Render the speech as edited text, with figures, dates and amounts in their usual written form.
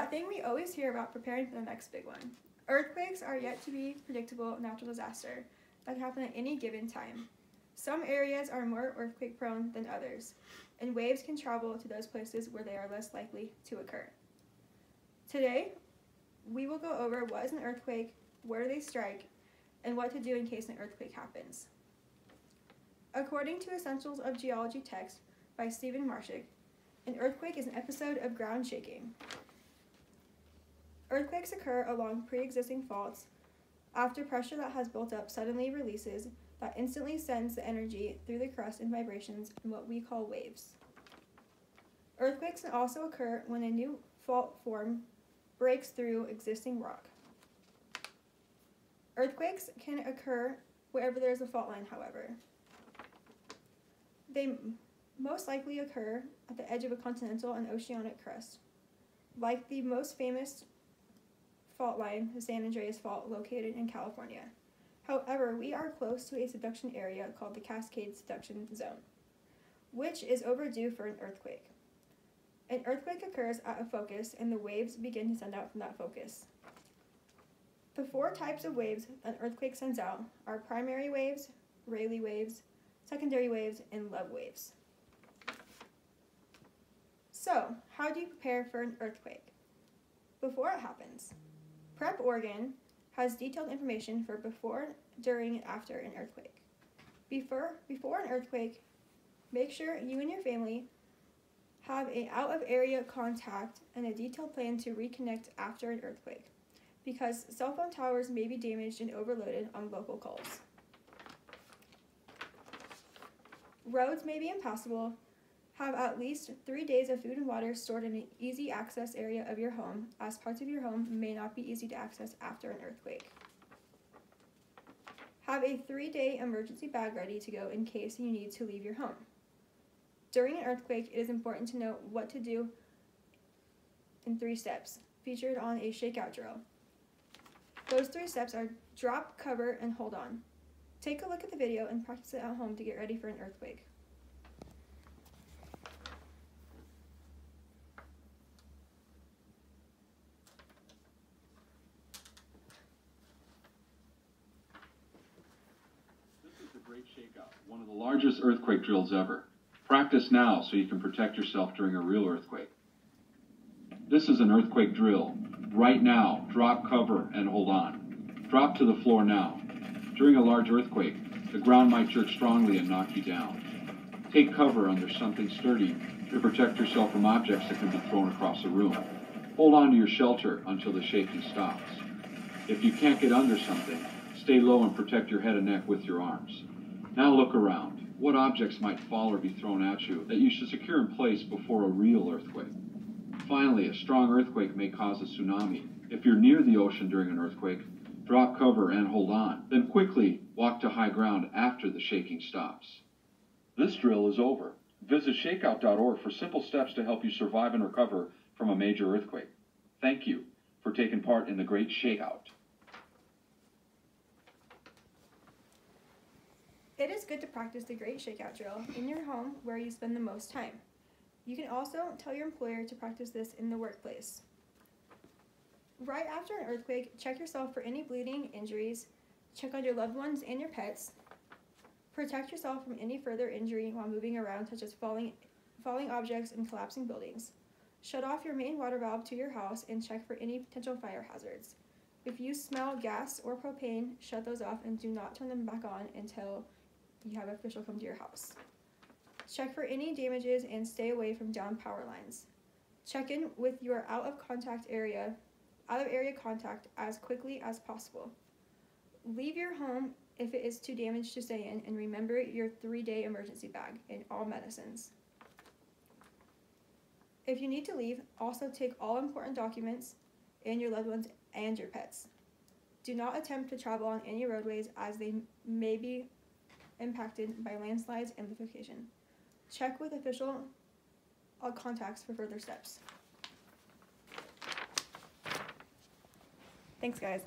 That thing we always hear about preparing for the next big one. Earthquakes are yet to be predictable natural disaster that can happen at any given time. Some areas are more earthquake prone than others, and waves can travel to those places where they are less likely to occur. Today, we will go over what is an earthquake, where do they strike, and what to do in case an earthquake happens. According to Essentials of Geology text by Stephen Marshak, an earthquake is an episode of ground shaking. Earthquakes occur along pre-existing faults after pressure that has built up suddenly releases that instantly sends the energy through the crust in vibrations in what we call waves. Earthquakes can also occur when a new fault form breaks through existing rock. Earthquakes can occur wherever there is a fault line, however. They most likely occur at the edge of a continental and oceanic crust, like the most famous fault line, the San Andreas Fault, located in California. However, we are close to a subduction area called the Cascade Subduction Zone, which is overdue for an earthquake. An earthquake occurs at a focus, and the waves begin to send out from that focus. The 4 types of waves an earthquake sends out are primary waves, Rayleigh waves, secondary waves, and Love waves. So, how do you prepare for an earthquake? Before it happens, Prep Oregon has detailed information for before, during, and after an earthquake. Before an earthquake, make sure you and your family have an out-of-area contact and a detailed plan to reconnect after an earthquake, because cell phone towers may be damaged and overloaded on local calls. Roads may be impassable. Have at least 3 days of food and water stored in an easy access area of your home, as parts of your home may not be easy to access after an earthquake. Have a 3-day emergency bag ready to go in case you need to leave your home. During an earthquake, it is important to know what to do in 3 steps, featured on a shakeout drill. Those 3 steps are drop, cover, and hold on. Take a look at the video and practice it at home to get ready for an earthquake. Great Shakeout, one of the largest earthquake drills ever. Practice now so you can protect yourself during a real earthquake. This is an earthquake drill. Right now, drop, cover, and hold on. Drop to the floor now. During a large earthquake, the ground might jerk strongly and knock you down. Take cover under something sturdy to protect yourself from objects that can be thrown across the room. Hold on to your shelter until the shaking stops. If you can't get under something, stay low and protect your head and neck with your arms. Now look around. What objects might fall or be thrown at you that you should secure in place before a real earthquake? Finally, a strong earthquake may cause a tsunami. If you're near the ocean during an earthquake, drop, cover, and hold on. Then quickly walk to high ground after the shaking stops. This drill is over. Visit shakeout.org for simple steps to help you survive and recover from a major earthquake. Thank you for taking part in the Great Shakeout. It is good to practice the Great Shakeout drill in your home where you spend the most time. You can also tell your employer to practice this in the workplace. Right after an earthquake, check yourself for any bleeding, injuries, check on your loved ones and your pets, protect yourself from any further injury while moving around, such as falling objects and collapsing buildings. Shut off your main water valve to your house and check for any potential fire hazards. If you smell gas or propane, shut those off and do not turn them back on until you have an official come to your house. Check for any damages and stay away from downed power lines. Check in with your out of area contact as quickly as possible. Leave your home if it is too damaged to stay in, and remember your 3-day emergency bag and all medicines. If you need to leave, also take all important documents and your loved ones and your pets. Do not attempt to travel on any roadways as they may be impacted by landslides and liquefaction. Check with official contacts for further steps. Thanks, guys.